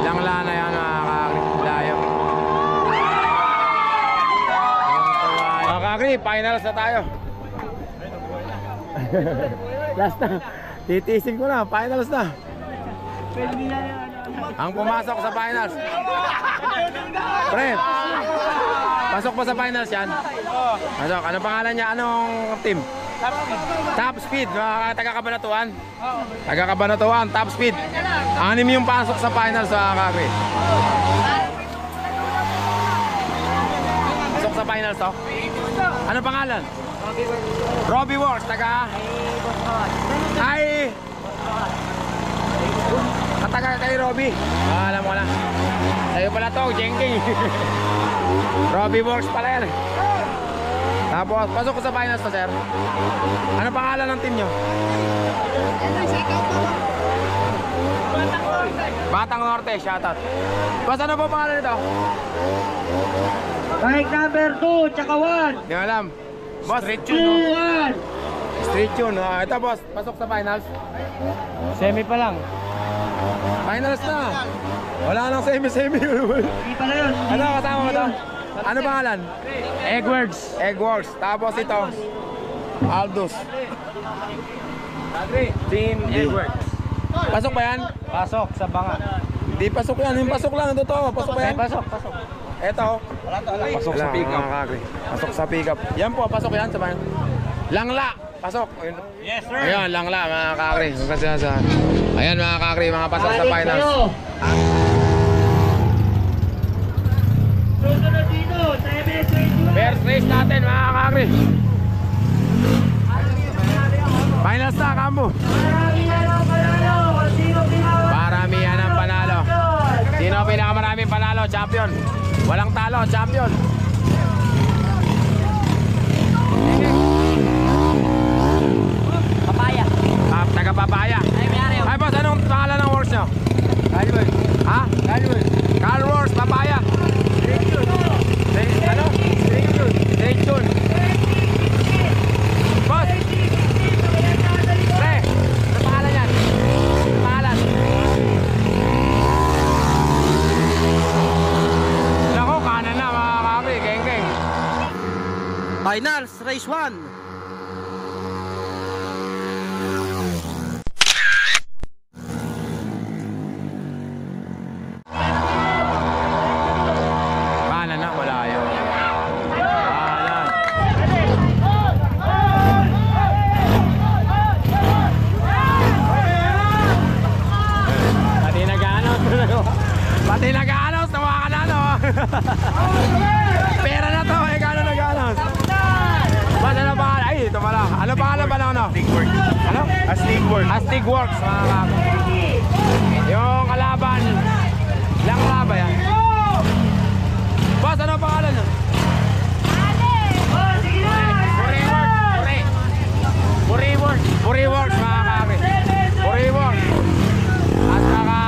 Langla na yan mga kakri. Layo. Mga kakri, finals na tayo. Last na. Titisin ko na, finals na. Ang pumasok sa finals. Pre, pasok pa sa finals yan. Pasok, ano pangalan niya? Anong team? Top Speed, mga taga-Kabanatuan. Taga-Kabanatuan, Top Speed. 6 yung pasok sa finals sa kakri. Pasok sa finals to. Ano pangalan? Robbie Works, taga? Ay! Taga kay Robbie. Alam mo na. Tayo pala to, Jengking. Robbie Works pala yan. Tapos, pasok ko sa finals to, sir. Ano pangalan ng team nyo? Batang Norte, shoutout. Boss, ano po pangalan nito? Bike number 2, tsaka 1. Di alam. Boss, Street Tune, no? Street Tune, no? Ito, boss, pasok sa finals. Semi pa lang. Finals na. Wala nang semi-semi. Hindi pala yun. Ano, kasama mo to? Ano pangalan? Eggworks. Eggworks. Tapos ito, Aldous. Team Eggworks. Pasok ba yan? Pasok sa banga. Hindi pasok yan. Yung pasok lang. Ito to. Pasok ba yan? Pasok. Ito. Pasok sa pickup. Pasok sa pickup. Yan po. Pasok yan sa bayan. Langla. Pasok. Yes, sir. Ayan, Langla mga kakri. Ayan mga kakri. Mga pasok sa finals. Susunod dito, 7-21. First race natin mga kakri. Finals na, Kambo. Paramihan ang panalo. Sino pinakamaraming panalo? Champion. Walang talo, champion. Papaya. Taga Papaya. Ay boss, anong pangalan ng works nyo? Calwood. Ha? Calwood. Car Wars, Papaya. Ano? Straight tune. Boss! Pre! Ano pangalan yan? Ano pangalan? Nako, kanan na mga kakri. Geng-geng. Finals, race 1. Kanan na, wala yun. Kanan. Pati nag-announce. Pati nag-announce, tawa ka na, no? Pera na to, eh, gano'n nag-announce? Ba't ano pangalan? Ay, ito pala. Ano pangalan ba na ano? Astigworks. Ano? Astigworks. Astigworks, mga kakri. Yung kalaban, Langla ba yan? Boss, ano pangalan nyo? Buriworks, mga kakri. Buriworks. At saka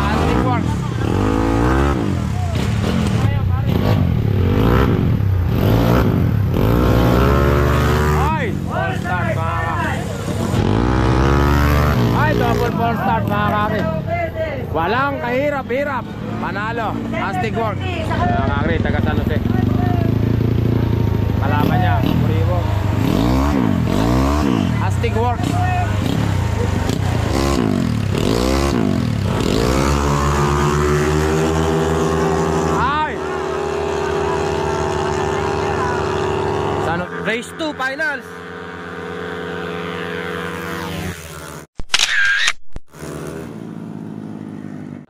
Astigworks. Ay! Fall start, mga kakri. Ay, double fall start, mga kakri. Walang kahirap-hirap. Panalo. Astigworks. Mga kakri, taga San Jose. Kalaban niya, Buriworks. Astigworks. Ay! Race 2, finals.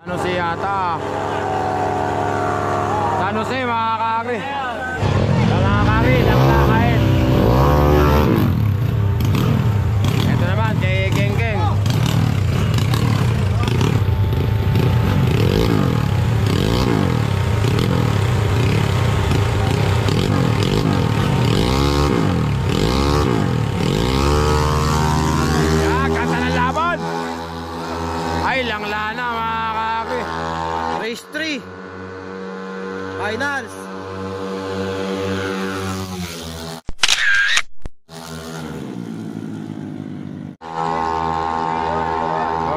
San Jose yata. San Jose, mga kakri. Mga kakri, lang kain. Ito naman, kay Geng-Geng. Kanta ng laban. Ay, Langla na, mga kakri. Race 3, finals.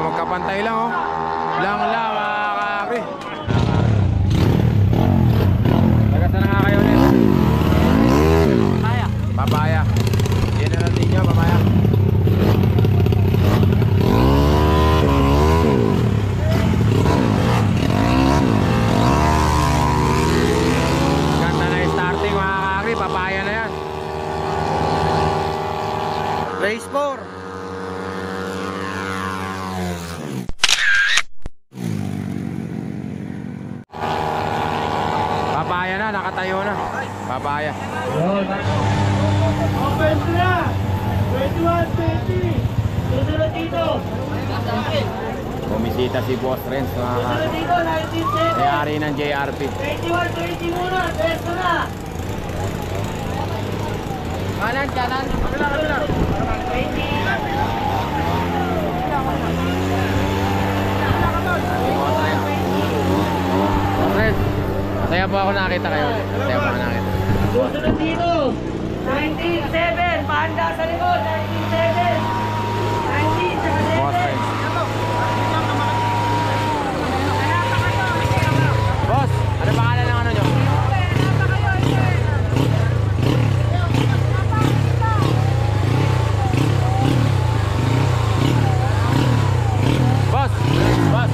Magkapantay lang, oh. Langla, mga kakri. Papaya na, nakatayo na. Papaya. Offense na! 21-20! Susunod dito! Bumisita si Boss Renz, mga Susunod dito, 19-7! may-ari ng JRP. 21-20 muna! Testo na! Kanan, kanan. Kabila. 20! Masaya po ako nakita kayo. Masaya po ako nakita. Susunod dito! 19-7! Pahanda sa likod! 19-7! 19 sa Boss 7! Renz. Boss, ano pangalan ng ano nyo? Boss,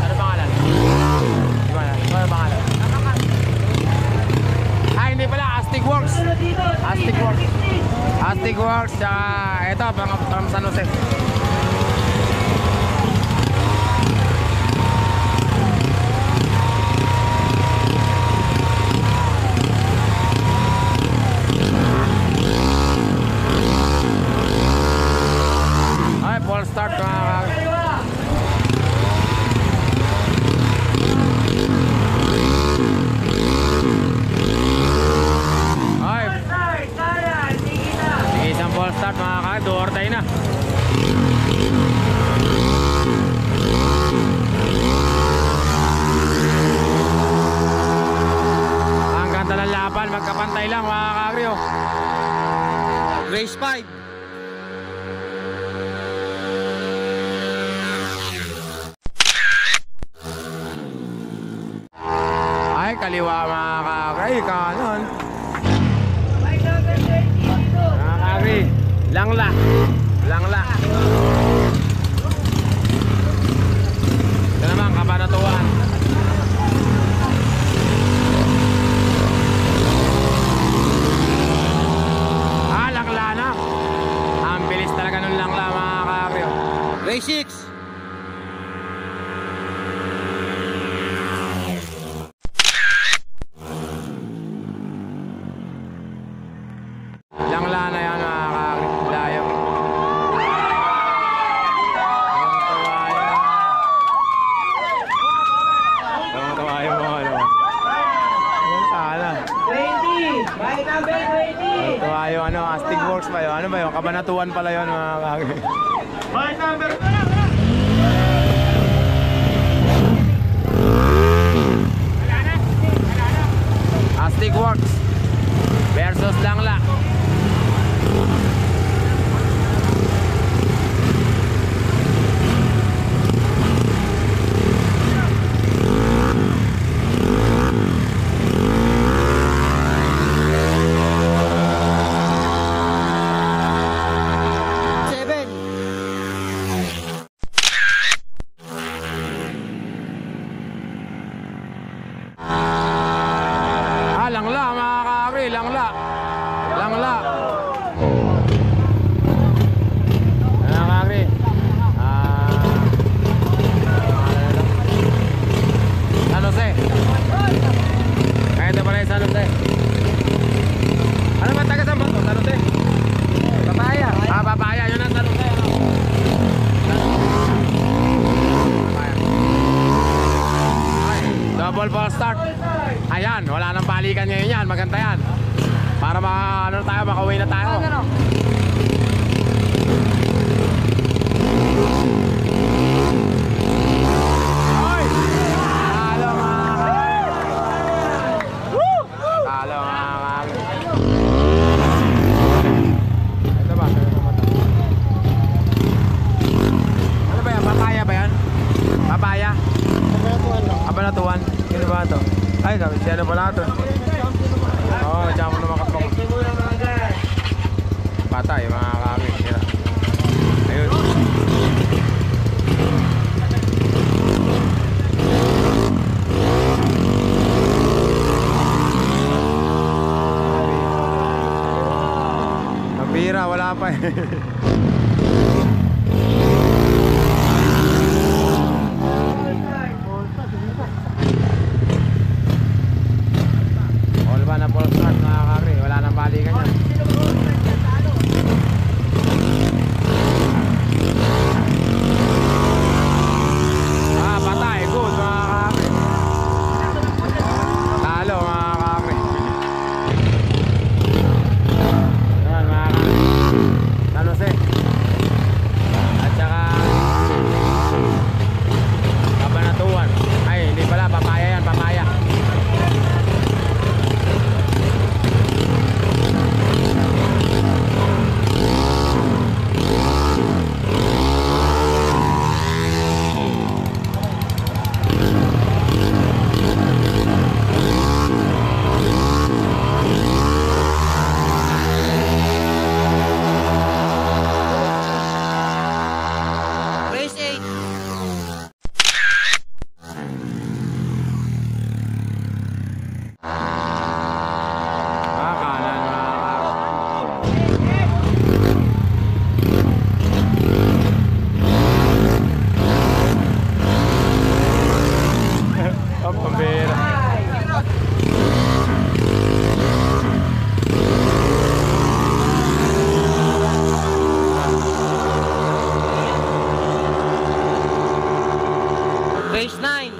ano pangalan? Ano pangalan? Ah, hindi pala, Astig Works. Susunod dito! Astig Works. 16! Astig Works, tsaka ito, pang San Jose. Ay, full start mga kag. Ay, Start! Kaya! Sige na! sige, isang full start mga kag. Duortay na. Ang ganda ng laban, magkapantay lang mga kagri, oh. Race 5! Ay, kaliwa mga kagri, kanon. May number 20 dito! Mga kagri, langla. Langla. Ito naman, Kabanatuan. Ah, langla na. Ang bilis talaga nung langla mga kagri, oh. Race 6! Langla na yan mga kagri. Layo. Tawa-tawa yung mga ano. Ano sana? 20! May number 20! Tawa yung ano, Astig Works pa yun. Ano ba yun? Kabanatuan pala yun mga kagri. May number Astig Works versus Langla. Ah, Langla mga kagri, Langla. Langla. Mga kagri. San Jose. Kahit na pala yung San Jose. Ano ba taga saan ba ito? San Jose? Papaya. Ah, Papaya. Yun ang San Jose. Ano? Papaya. Ay, double ball start. Ayan, wala nang balikan ngayon yan. Maganda yan. Para ano tayo, makauwi na tayo. Ay! Talo mga kagri. Talo mga kagri. Ito ba? Ano ba yan? Papaya ba yan? Papaya? Kabanatuan. Sino ba ito? Ay, siya na pala ito. Oo, diyan mo na makapag. Patay, mga kagri. Sira. Ayun. Nabira, wala pa eh. All pambira. Race 9.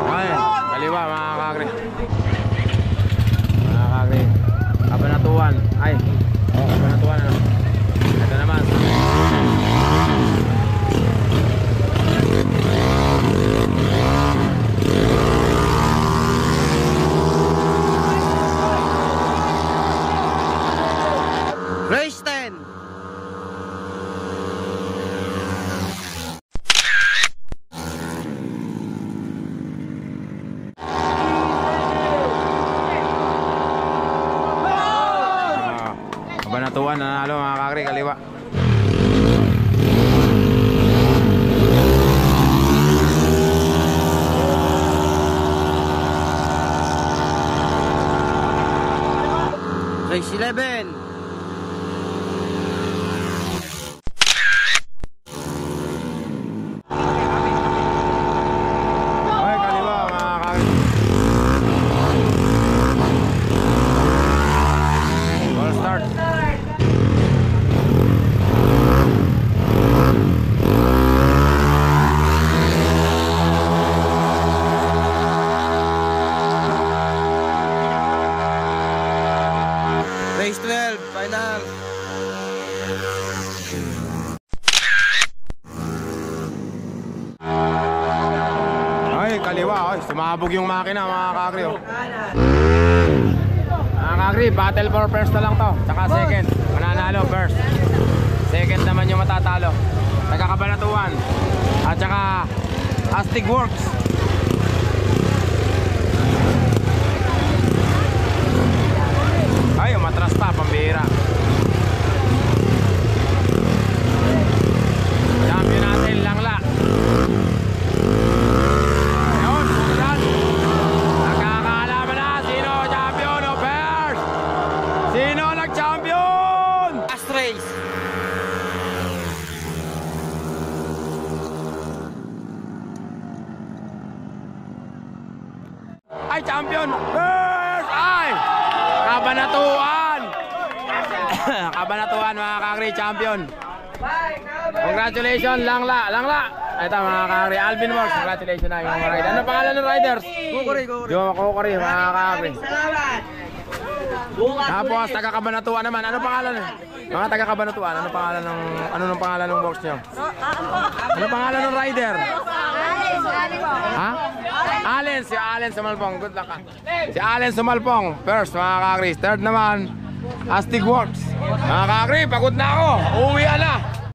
Ay, kaliwa mga kakri. Mga kakri. Kabanatuan. Ay, oh, Kabanatuan ano. Ito naman. Race 10. Kabanatuan nanalo mga kakri, kaliwa. Race 11. Ay, kaliwa mga kakri. Ball start. Race 12. Final. Ay, kaliwa. Ay, sumabog yung makina mga kakri. Oh. Mga kakri, battle for first na lang to. Tsaka second. Mananalo first. Second naman yung matatalo. Nagkakabanatuan. At tsaka Astig Works. Ay, umatras pa, pambira. Champion natin, Langla. Ayun, yan. Nakakaalaman na sino champion o first. Sino nag-champion? Last race. Ay, champion! First! Ay! Kabanatuan! Kabanatuan mga kakri, champion! Congratulations, Langla! Langla! Ito mga kakri, Alvin Works, congratulations na yung mga rider. Ano pangalan ng riders? Kukuri. Kukuri, mga kakri. Salamat. Tapos, taga-Kabanatuan naman. Ano pangalan? Mga taga-Kabanatuan, ano pangalan ng box nyo? Ano pangalan ng rider? Ha? Allen, si Allen Sumalpong. Good luck, ha? Si Allen Sumalpong. First, mga kakri. Third naman, Astig Works. Mga kakri, pagod na ako. Uwi na.